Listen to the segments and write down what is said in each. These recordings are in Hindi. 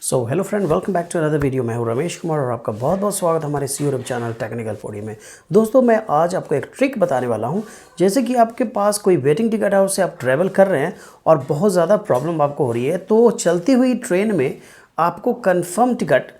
Hello friend, welcome back to another video. मैं हूं रमेश कुमार और आपका बहुत बहुत स्वागत है हमारे इस यूट्यूब चैनल टेक्निकल फूडी में। दोस्तों, मैं आज आपको एक ट्रिक बताने वाला हूं। जैसे कि आपके पास कोई वेटिंग टिकट है, उससे आप ट्रैवल कर रहे हैं और बहुत ज़्यादा प्रॉब्लम आपको हो रही है, तो चलती हुई ट्रेन में आपको कन्फर्म टिकट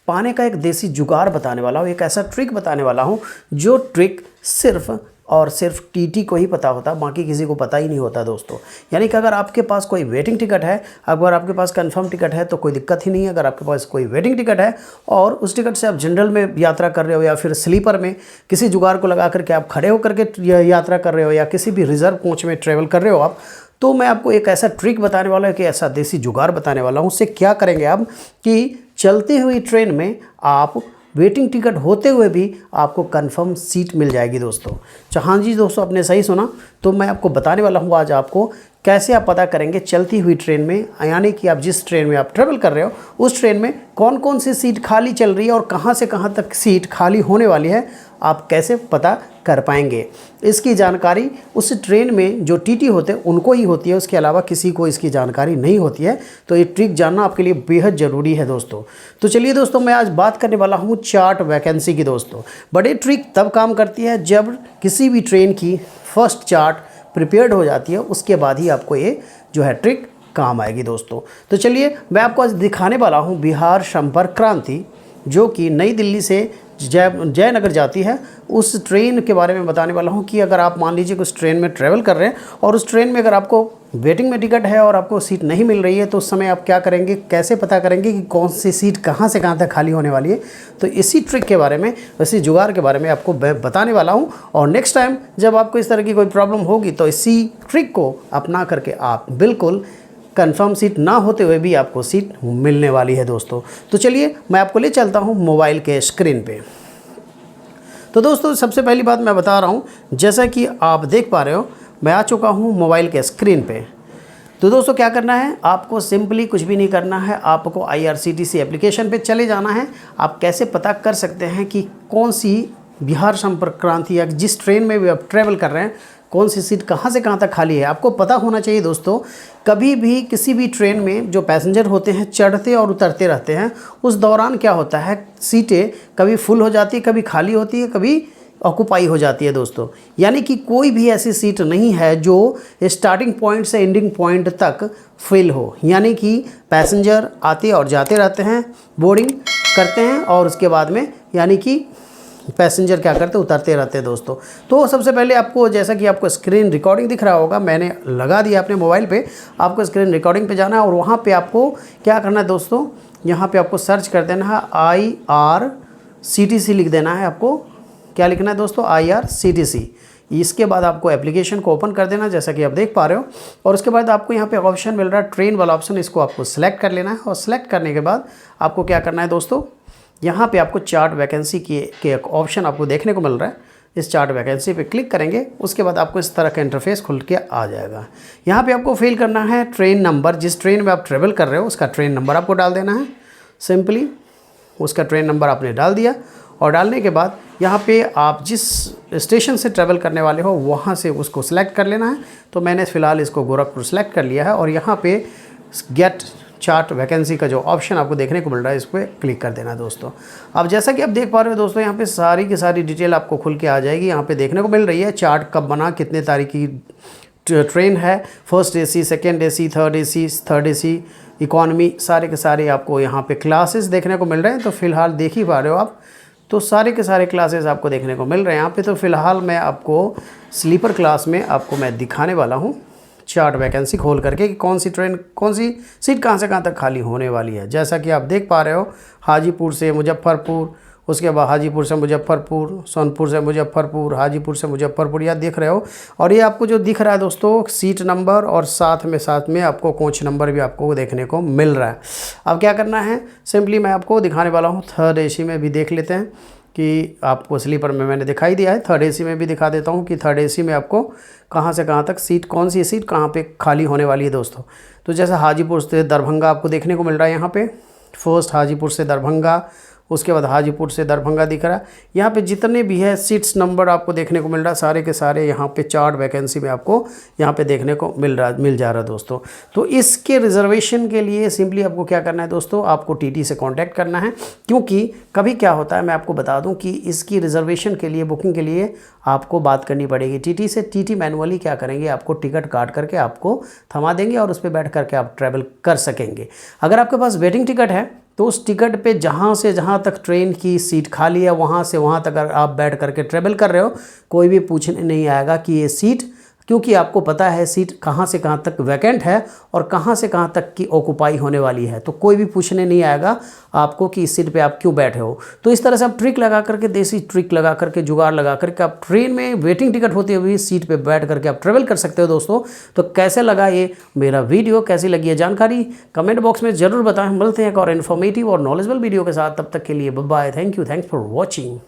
पाने का एक देसी जुगाड़ बताने वाला हूँ। एक ऐसा ट्रिक बताने वाला हूँ जो ट्रिक सिर्फ और सिर्फ टीटी को ही पता होता, बाकी किसी को पता ही नहीं होता दोस्तों। यानी कि अगर आपके पास कोई वेटिंग टिकट है, अगर आपके पास कंफर्म टिकट है तो कोई दिक्कत ही नहीं है। अगर आपके पास कोई वेटिंग टिकट है और उस टिकट से आप जनरल में यात्रा कर रहे हो या फिर स्लीपर में किसी जुगाड़ को लगा करके आप खड़े होकर के यात्रा कर रहे हो या किसी भी रिजर्व कोच में ट्रेवल कर रहे हो आप, तो मैं आपको एक ऐसा ट्रिक बताने वाला हूँ कि ऐसा देसी जुगाड़ बताने वाला हूँ। उससे क्या करेंगे आप कि चलती हुई ट्रेन में आप वेटिंग टिकट होते हुए भी आपको कंफर्म सीट मिल जाएगी दोस्तों। हाँ जी दोस्तों, आपने सही सुना। तो मैं आपको बताने वाला हूँ आज आपको कैसे आप पता करेंगे चलती हुई ट्रेन में, यानी कि आप जिस ट्रेन में आप ट्रेवल कर रहे हो उस ट्रेन में कौन कौन सी सीट खाली चल रही है और कहाँ से कहाँ तक सीट खाली होने वाली है, आप कैसे पता कर पाएंगे। इसकी जानकारी उस ट्रेन में जो टीटी होते हैं उनको ही होती है, उसके अलावा किसी को इसकी जानकारी नहीं होती है। तो ये ट्रिक जानना आपके लिए बेहद ज़रूरी है दोस्तों। तो चलिए दोस्तों, मैं आज बात करने वाला हूँ चार्ट वैकेंसी की दोस्तों। बड़े ट्रिक तब काम करती है जब किसी भी ट्रेन की फर्स्ट चार्ट प्रिपेयर्ड हो जाती है, उसके बाद ही आपको ये जो है ट्रिक काम आएगी दोस्तों। तो चलिए मैं आपको आज दिखाने वाला हूँ बिहार संपर्क क्रांति, जो कि नई दिल्ली से जयनगर जाती है, उस ट्रेन के बारे में बताने वाला हूँ कि अगर आप मान लीजिए कि उस ट्रेन में ट्रैवल कर रहे हैं और उस ट्रेन में अगर आपको वेटिंग में टिकट है और आपको सीट नहीं मिल रही है, तो उस समय आप क्या करेंगे, कैसे पता करेंगे कि कौन सी सीट कहाँ से कहाँ तक खाली होने वाली है। तो इसी ट्रिक के बारे में, इसी जुगाड़ के बारे में आपको बताने वाला हूँ। और नेक्स्ट टाइम जब आपको इस तरह की कोई प्रॉब्लम होगी तो इसी ट्रिक को अपना करके आप बिल्कुल कंफर्म सीट ना होते हुए भी आपको सीट मिलने वाली है दोस्तों। तो चलिए मैं आपको ले चलता हूं मोबाइल के स्क्रीन पे। तो दोस्तों, सबसे पहली बात मैं बता रहा हूं, जैसा कि आप देख पा रहे हो मैं आ चुका हूं मोबाइल के स्क्रीन पे। तो दोस्तों, क्या करना है, आपको सिंपली कुछ भी नहीं करना है, आपको IRCTC एप्लीकेशन पे चले जाना है। आप कैसे पता कर सकते हैं कि कौन सी बिहार संपर्क क्रांति या जिस ट्रेन में भी आप ट्रैवल कर रहे हैं कौन सी सीट कहाँ से कहाँ तक खाली है, आपको पता होना चाहिए दोस्तों। कभी भी किसी भी ट्रेन में जो पैसेंजर होते हैं चढ़ते और उतरते रहते हैं, उस दौरान क्या होता है, सीटें कभी फुल हो जाती है, कभी खाली होती है, कभी ऑक्यूपाई हो जाती है दोस्तों। यानी कि कोई भी ऐसी सीट नहीं है जो स्टार्टिंग पॉइंट से एंडिंग पॉइंट तक फिल हो। यानी कि पैसेंजर आते और जाते रहते हैं, बोर्डिंग करते हैं और उसके बाद में यानी कि पैसेंजर क्या करते हैं, उतरते रहते हैं दोस्तों। तो सबसे पहले आपको, जैसा कि आपको स्क्रीन रिकॉर्डिंग दिख रहा होगा, मैंने लगा दिया अपने मोबाइल पे, आपको स्क्रीन रिकॉर्डिंग पे जाना है और वहाँ पे आपको क्या करना है दोस्तों, यहाँ पे आपको सर्च कर देना है IRCTC लिख देना है। आपको क्या लिखना है दोस्तों, IRCTC। इसके बाद आपको एप्लीकेशन को ओपन कर देना, जैसा कि आप देख पा रहे हो। और उसके बाद आपको यहाँ पे ऑप्शन मिल रहा है ट्रेन वाला ऑप्शन, इसको आपको सेलेक्ट कर लेना है। और सेलेक्ट करने के बाद आपको क्या करना है दोस्तों, यहाँ पे आपको चार्ट वैकेंसी के एक ऑप्शन आपको देखने को मिल रहा है। इस चार्ट वैकेंसी पे क्लिक करेंगे, उसके बाद आपको इस तरह का इंटरफेस खुल के आ जाएगा। यहाँ पे आपको फिल करना है ट्रेन नंबर, जिस ट्रेन में आप ट्रेवल कर रहे हो उसका ट्रेन नंबर आपको डाल देना है। सिंपली उसका ट्रेन नंबर आपने डाल दिया और डालने के बाद यहाँ पे आप जिस स्टेशन से ट्रैवल करने वाले हो वहाँ से उसको सिलेक्ट कर लेना है। तो मैंने फ़िलहाल इसको गोरखपुर सेलेक्ट कर लिया है और यहाँ पे गेट चार्ट वैकेंसी का जो ऑप्शन आपको देखने को मिल रहा है, इस पर क्लिक कर देना दोस्तों। अब जैसा कि आप देख पा रहे हो दोस्तों, यहाँ पे सारी की सारी डिटेल आपको खुल के आ जाएगी। यहाँ पे देखने को मिल रही है चार्ट कब बना, कितने तारीख की ट्रेन है, first AC, second AC, third AC, economy, सारे के सारे आपको यहाँ पे क्लासेस देखने को मिल रहे हैं। तो फिलहाल देख ही पा रहे हो आप, तो सारे के सारे क्लासेस आपको देखने को मिल रहे हैं यहाँ पे। तो फिलहाल मैं आपको स्लीपर क्लास में आपको मैं दिखाने वाला हूँ चार्ट वैकेंसी खोल करके कि कौन सी ट्रेन, कौन सी सीट कहाँ से कहाँ तक खाली होने वाली है। जैसा कि आप देख पा रहे हो, हाजीपुर से मुजफ्फरपुर, उसके बाद हाजीपुर से मुजफ्फरपुर, सोनपुर से मुजफ्फरपुर, हाजीपुर से मुजफ्फरपुर, यह देख रहे हो। और ये आपको जो दिख रहा है दोस्तों सीट नंबर और साथ में आपको कोच नंबर भी आपको देखने को मिल रहा है। अब क्या करना है, सिंपली मैं आपको दिखाने वाला हूँ थर्ड AC में भी देख लेते हैं कि आपको स्लीपर में मैंने दिखाई दिया है, थर्ड AC में भी दिखा देता हूँ कि थर्ड AC में आपको कहाँ से कहाँ तक सीट, कौन सी सीट कहाँ पे खाली होने वाली है दोस्तों। तो जैसे हाजीपुर से दरभंगा आपको देखने को मिल रहा है यहाँ पे, फर्स्ट हाजीपुर से दरभंगा, उसके बाद हाजीपुर से दरभंगा दिख रहा है। यहाँ पे जितने भी है सीट्स नंबर आपको देखने को मिल रहा है, सारे के सारे यहाँ पे 4 वैकेंसी में आपको यहाँ पे देखने को मिल जा रहा है दोस्तों। तो इसके रिजर्वेशन के लिए सिंपली आपको क्या करना है दोस्तों, आपको टीटी से कांटेक्ट करना है। क्योंकि कभी क्या होता है मैं आपको बता दूं कि इसकी रिजर्वेशन के लिए, बुकिंग के लिए आपको बात करनी पड़ेगी टीटी से। टीटी मैनुअली क्या करेंगे, आपको टिकट काट करके आपको थमा देंगे और उस पर बैठ करके आप ट्रैवल कर सकेंगे। अगर आपके पास वेटिंग टिकट है तो उस टिकट पे जहाँ से जहाँ तक ट्रेन की सीट खाली है वहाँ से वहाँ तक अगर आप बैठ करके ट्रैवल कर रहे हो, कोई भी पूछने नहीं आएगा कि ये सीट, क्योंकि आपको पता है सीट कहाँ से कहाँ तक वैकेंट है और कहाँ से कहाँ तक की ऑक्यूपाई होने वाली है। तो कोई भी पूछने नहीं आएगा आपको कि इस सीट पे आप क्यों बैठे हो। तो इस तरह से आप ट्रिक लगा करके, देसी ट्रिक लगा करके, जुगाड़ लगा करके आप ट्रेन में वेटिंग टिकट होते हुए सीट पे बैठ करके आप ट्रेवल कर सकते हो दोस्तों। तो कैसे लगा ये मेरा वीडियो, कैसी लगी है जानकारी, कमेंट बॉक्स में ज़रूर बताएं। मिलते हैं एक और इन्फॉर्मेटिव और नॉलेजेबल वीडियो के साथ, तब तक के लिए bye bye, thank you, thanks for watching.